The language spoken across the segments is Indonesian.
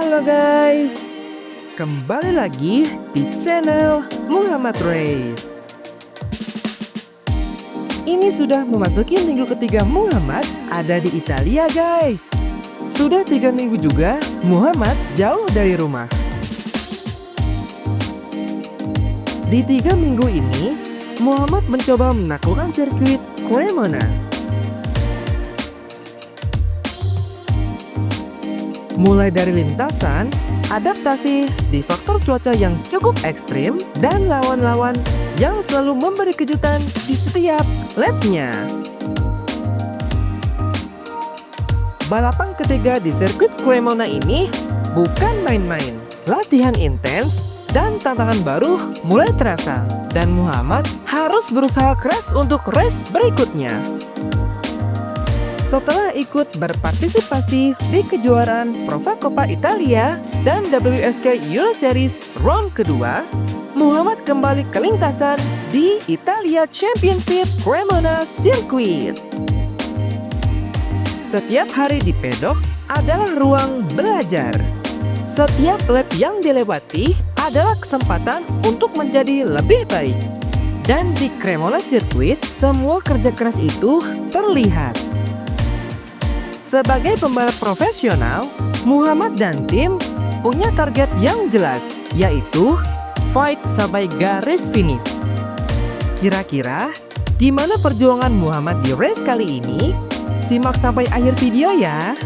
Halo guys, kembali lagi di channel Muhammad Race. Ini sudah memasuki minggu ketiga Muhammad ada di Italia guys. Sudah 3 minggu juga Muhammad jauh dari rumah. Di 3 minggu ini Muhammad mencoba menaklukkan sirkuit Cremona. Mulai dari lintasan, adaptasi di faktor cuaca yang cukup ekstrim, dan lawan-lawan yang selalu memberi kejutan di setiap lapnya. Balapan ketiga di sirkuit Cremona ini bukan main-main. Latihan intens dan tantangan baru mulai terasa, dan Muhammad harus berusaha keras untuk race berikutnya. Setelah ikut berpartisipasi di kejuaraan Prova Coppa Italia dan WSK Euro Series round kedua, Muhammad kembali ke lintasan di Italia Championship Cremona Circuit. Setiap hari di pedok adalah ruang belajar. Setiap lap yang dilewati adalah kesempatan untuk menjadi lebih baik. Dan di Cremona Circuit, semua kerja keras itu terlihat. Sebagai pembalap profesional, Muhammad dan tim punya target yang jelas, yaitu fight sampai garis finish. Kira-kira gimana perjuangan Muhammad di race kali ini? Simak sampai akhir video ya.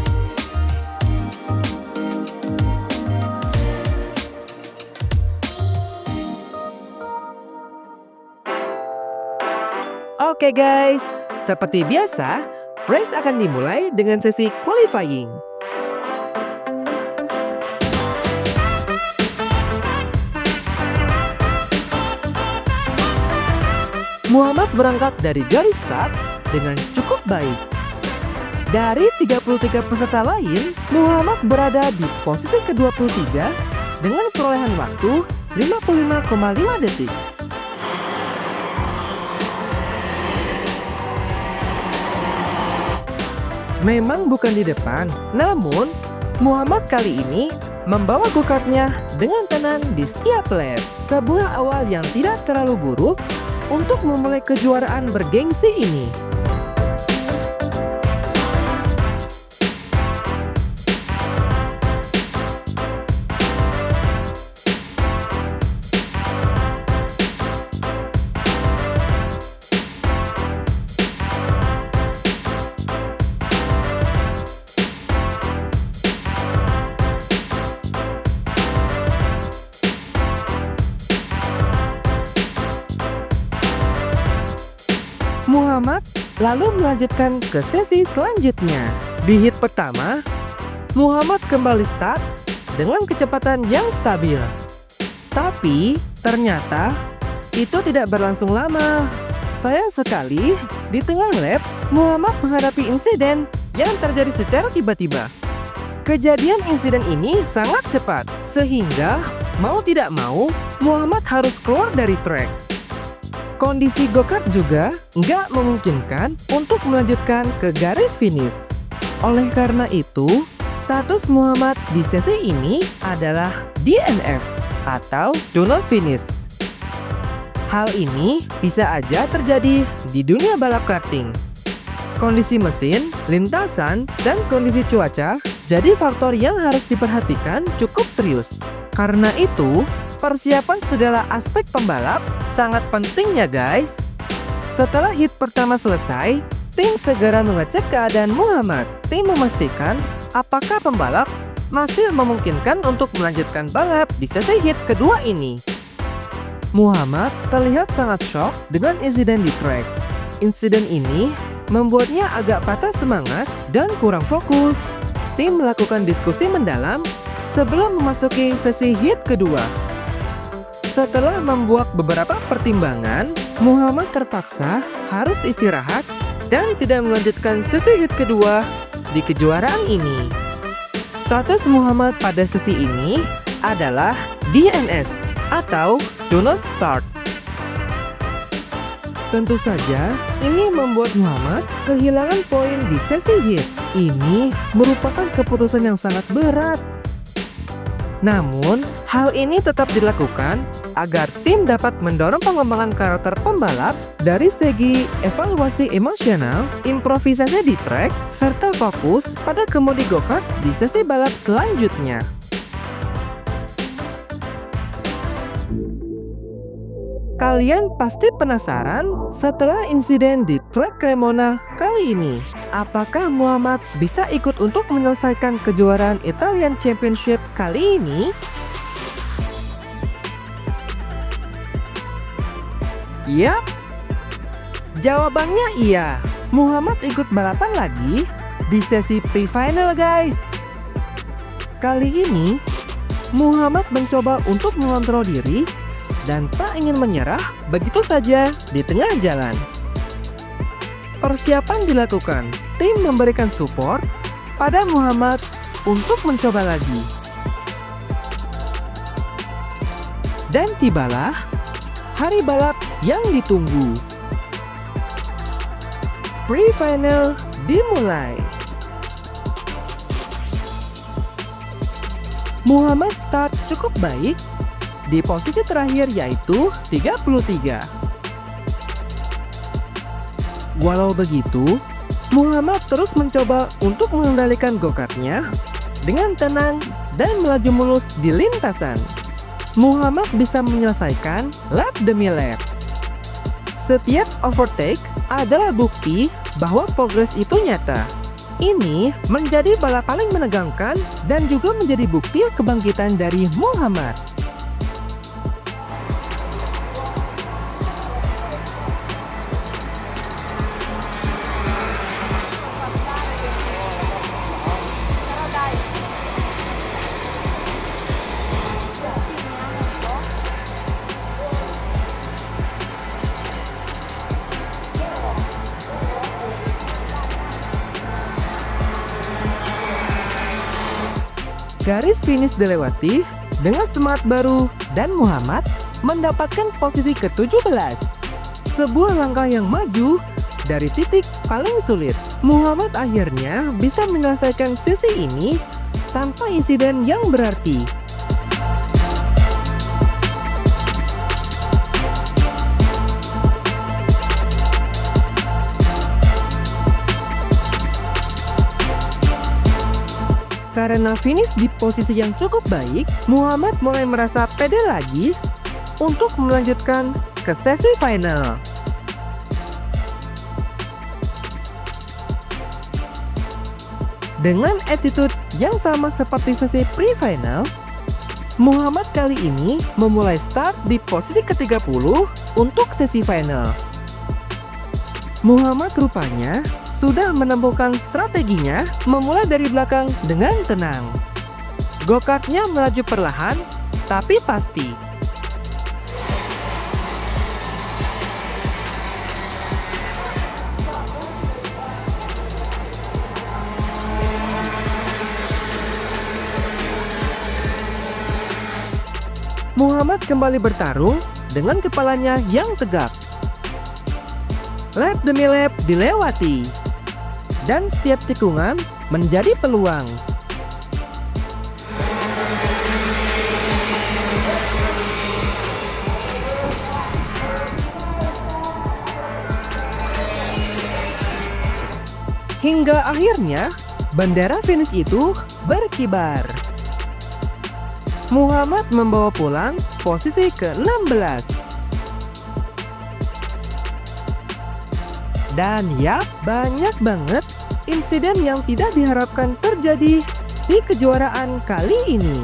Oke guys, seperti biasa, race akan dimulai dengan sesi qualifying. Muhammad berangkat dari garis start dengan cukup baik. Dari 33 peserta lain, Muhammad berada di posisi ke-23 dengan perolehan waktu 55,5 detik. Memang bukan di depan, namun Muhammad kali ini membawa go-kartnya dengan tenang di setiap lap. Sebuah awal yang tidak terlalu buruk untuk memulai kejuaraan bergengsi ini. Muhammad lalu melanjutkan ke sesi selanjutnya. Di hit pertama, Muhammad kembali start dengan kecepatan yang stabil. Tapi ternyata itu tidak berlangsung lama. Sayang sekali, di tengah lap, Muhammad menghadapi insiden yang terjadi secara tiba-tiba. Kejadian insiden ini sangat cepat, sehingga mau tidak mau, Muhammad harus keluar dari track. Kondisi go-kart juga nggak memungkinkan untuk melanjutkan ke garis finish. Oleh karena itu, status Muhammad di sesi ini adalah DNF atau Do Not Finish. Hal ini bisa aja terjadi di dunia balap karting. Kondisi mesin, lintasan, dan kondisi cuaca jadi faktor yang harus diperhatikan cukup serius. Karena itu, persiapan segala aspek pembalap sangat penting ya guys. Setelah hit pertama selesai, tim segera mengecek keadaan Muhammad. Tim memastikan apakah pembalap masih memungkinkan untuk melanjutkan balap di sesi hit kedua ini. Muhammad terlihat sangat shock dengan insiden di track. Insiden ini membuatnya agak patah semangat dan kurang fokus. Tim melakukan diskusi mendalam sebelum memasuki sesi hit kedua. Setelah membuat beberapa pertimbangan, Muhammad terpaksa harus istirahat dan tidak melanjutkan sesi hit kedua di kejuaraan ini. Status Muhammad pada sesi ini adalah DNS atau Do Not Start. Tentu saja, ini membuat Muhammad kehilangan poin di sesi hit. Ini merupakan keputusan yang sangat berat. Namun, hal ini tetap dilakukan agar tim dapat mendorong pengembangan karakter pembalap dari segi evaluasi emosional, improvisasi di trek, serta fokus pada kemudi go-kart di sesi balap selanjutnya. Kalian pasti penasaran setelah insiden di trek Cremona kali ini, apakah Muhammad bisa ikut untuk menyelesaikan kejuaraan Italian Championship kali ini? Yap, jawabannya iya. Muhammad ikut balapan lagi di sesi pre-final, guys. Kali ini, Muhammad mencoba untuk mengontrol diri dan tak ingin menyerah begitu saja di tengah jalan. Persiapan dilakukan, tim memberikan support pada Muhammad untuk mencoba lagi. Dan tibalah hari balap yang ditunggu. Pre-final dimulai. Muhammad start cukup baik di posisi terakhir yaitu 33. Walau begitu, Muhammad terus mencoba untuk mengendalikan go-kartnya dengan tenang dan melaju mulus di lintasan. Muhammad bisa menyelesaikan lap demi lap. Setiap overtake adalah bukti bahwa progres itu nyata. Ini menjadi balap paling menegangkan dan juga menjadi bukti kebangkitan dari Muhammad. Garis finish dilewati dengan semangat baru dan Muhammad mendapatkan posisi ke-17. Sebuah langkah yang maju dari titik paling sulit. Muhammad akhirnya bisa menyelesaikan sesi ini tanpa insiden yang berarti. Karena finish di posisi yang cukup baik, Muhammad mulai merasa pede lagi untuk melanjutkan ke sesi final. Dengan attitude yang sama seperti sesi pre-final, Muhammad kali ini memulai start di posisi ke-30 untuk sesi final. Muhammad rupanya sudah menemukan strateginya memulai dari belakang dengan tenang. Go-kartnya melaju perlahan, tapi pasti. Muhammad kembali bertarung dengan kepalanya yang tegak. Lap demi lap dilewati. Dan setiap tikungan menjadi peluang. Hingga akhirnya, bendera finish itu berkibar. Muhammad membawa pulang posisi ke-16. Dan yap, banyak banget insiden yang tidak diharapkan terjadi di kejuaraan kali ini.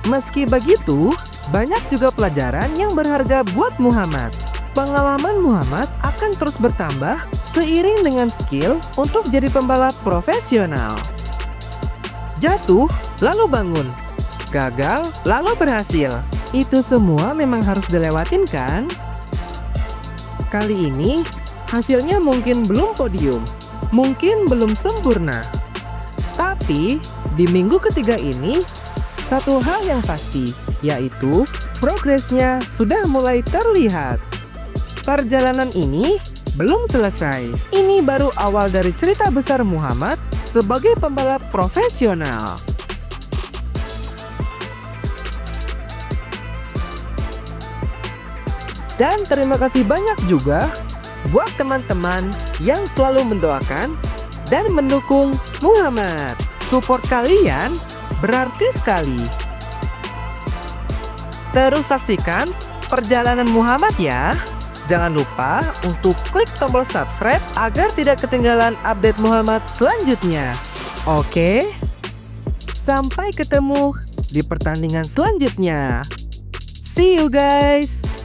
Meski begitu, banyak juga pelajaran yang berharga buat Muhammad. Pengalaman Muhammad akan terus bertambah seiring dengan skill untuk jadi pembalap profesional. Jatuh, lalu bangun. Gagal, lalu berhasil. Itu semua memang harus dilewatin kan? Kali ini, hasilnya mungkin belum podium, mungkin belum sempurna. Tapi, di minggu ketiga ini, satu hal yang pasti, yaitu progresnya sudah mulai terlihat. Perjalanan ini belum selesai. Ini baru awal dari cerita besar Muhammad sebagai pembalap profesional. Dan terima kasih banyak juga buat teman-teman yang selalu mendoakan dan mendukung Muhammad. Support kalian berarti sekali. Terus saksikan perjalanan Muhammad ya. Jangan lupa untuk klik tombol subscribe agar tidak ketinggalan update Muhammad selanjutnya. Oke, sampai ketemu di pertandingan selanjutnya. See you guys.